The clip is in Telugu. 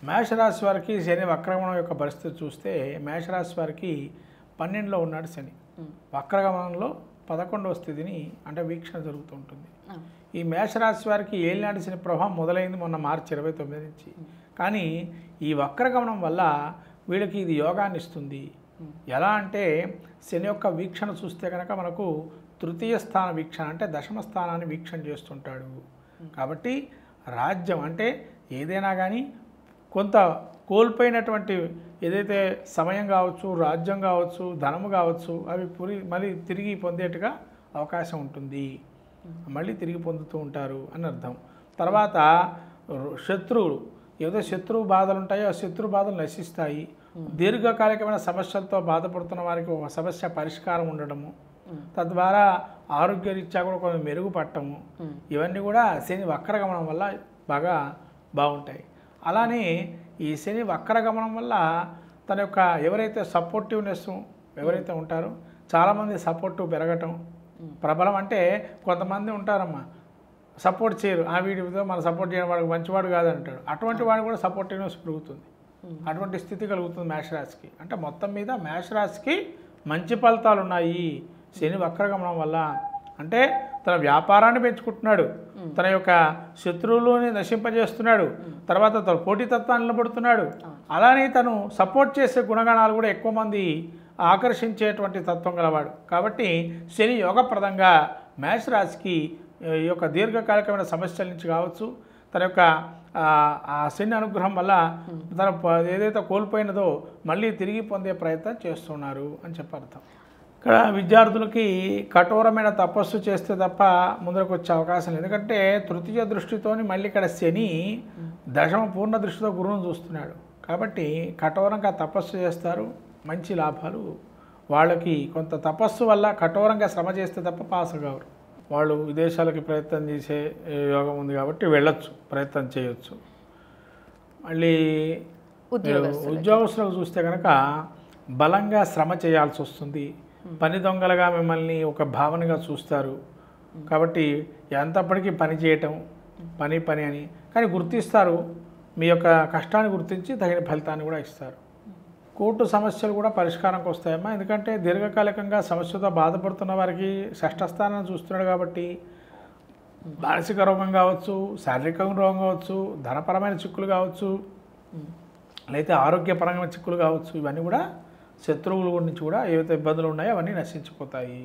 మేషరాశి వారికి శని వక్రగమనం యొక్క పరిస్థితి చూస్తే మేషరాశి వారికి 12లో ఉన్నాడు శని. వక్రగమనంలో 11వ స్థితిని అంటే వీక్షణ జరుగుతూ ఉంటుంది. ఈ మేషరాశి వారికి ఏలినాటి శని ప్రభావం మొదలైంది మొన్న మార్చి 29 నుంచి. కానీ ఈ వక్రగమనం వల్ల వీళ్ళకి ఇది యోగాన్ని ఇస్తుంది. ఎలా అంటే శని యొక్క వీక్షణ చూస్తే కనుక మనకు తృతీయ స్థాన వీక్షణ అంటే దశమ స్థానాన్ని వీక్షణ చేస్తుంటాడు. కాబట్టి రాజ్యం అంటే ఏదైనా కానీ కొంత కోల్పోయినటువంటి ఏదైతే సమయం కావచ్చు, రాజ్యం కావచ్చు, ధనము కావచ్చు, అవి మళ్ళీ తిరిగి పొందేట్టుగా అవకాశం ఉంటుంది. మళ్ళీ తిరిగి పొందుతూ ఉంటారు అని అర్థం. తర్వాత శత్రువులు ఏదో శత్రువు బాధలు ఉంటాయో ఆ శత్రు బాధలు నశిస్తాయి. దీర్ఘకాలికమైన సమస్యలతో బాధపడుతున్న వారికి ఒక సమస్య పరిష్కారం ఉండడము, తద్వారా ఆరోగ్యరీత్యా కూడా కొంచెం మెరుగుపడటము, ఇవన్నీ కూడా శని వక్రగమనం వల్ల బాగా బాగుంటాయి. అలానే ఈ శని వక్రగమనం వల్ల తన యొక్క ఎవరైతే సపోర్టివ్నెస్ ఎవరైతే ఉంటారో చాలామంది సపోర్టివ్ పెరగటం, ప్రబలం అంటే కొంతమంది ఉంటారమ్మా సపోర్ట్ చేయరు, ఆ వీడితో మన సపోర్ట్ చేయడం వాడికి మంచివాడు కాదంటాడు, అటువంటి వాడు కూడా సపోర్టివ్నెస్ పెరుగుతుంది. అటువంటి స్థితి కలుగుతుంది మేషరాశికి. అంటే మొత్తం మీద మేషరాశికి మంచి ఫలితాలు ఉన్నాయి శని వక్రగమనం వల్ల. అంటే తన వ్యాపారాన్ని పెంచుకుంటున్నాడు, తన యొక్క శత్రువులని నశింపజేస్తున్నాడు, తర్వాత తన పోటీతత్వాన్ని నిలబడుతున్నాడు. అలానే తను సపోర్ట్ చేసే గుణగణాలు కూడా ఎక్కువ మంది ఆకర్షించేటువంటి తత్వం గలవాడు. కాబట్టి శని యోగప్రదంగా మేషరాశికి ఈ యొక్క దీర్ఘకాలికమైన సమస్యల నుంచి కావచ్చు, తన యొక్క ఆ శని అనుగ్రహం వల్ల తన ఏదైతే కోల్పోయినదో మళ్ళీ తిరిగి పొందే ప్రయత్నం చేస్తున్నారు అని చెప్పర్థం. ఇక్కడ విద్యార్థులకి కఠోరమైన తపస్సు చేస్తే తప్ప ముందరకు వచ్చే అవకాశం లేదు. ఎందుకంటే తృతీయ దృష్టితోని మళ్ళీ ఇక్కడ శని దశమ పూర్ణ దృష్టితో గురువును చూస్తున్నాడు. కాబట్టి కఠోరంగా తపస్సు చేస్తారు, మంచి లాభాలు వాళ్ళకి. కొంత తపస్సు వల్ల కఠోరంగా శ్రమ చేస్తే తప్ప పాస్ కావరు. వాళ్ళు విదేశాలకి ప్రయత్నం చేసే యోగం ఉంది కాబట్టి వెళ్ళొచ్చు, ప్రయత్నం చేయొచ్చు. మళ్ళీ ఉద్యోగస్తులకు చూస్తే కనుక బలంగా శ్రమ చేయాల్సి వస్తుంది. పని దొంగలుగా మిమ్మల్ని ఒక భావనగా చూస్తారు. కాబట్టి ఎంతప్పటికీ పని చేయటం పని అని కానీ గుర్తిస్తారు. మీ యొక్క కష్టాన్ని గుర్తించి తగిన ఫలితాన్ని కూడా ఇస్తారు. కోర్టు సమస్యలు కూడా పరిష్కారంకి వస్తాయమ్మా. ఎందుకంటే దీర్ఘకాలికంగా సమస్యతో బాధపడుతున్న వారికి షష్ఠ స్థానాన్ని చూస్తున్నాడు కాబట్టి మానసిక రోగం కావచ్చు, శారీరక రోగం కావచ్చు, ధనపరమైన చిక్కులు కావచ్చు, లేకపోతే ఆరోగ్యపరమైన చిక్కులు కావచ్చు, ఇవన్నీ కూడా శత్రువుల గురించి కూడా ఏవైతే ఇబ్బందులు ఉన్నాయో అవన్నీ నశించిపోతాయి.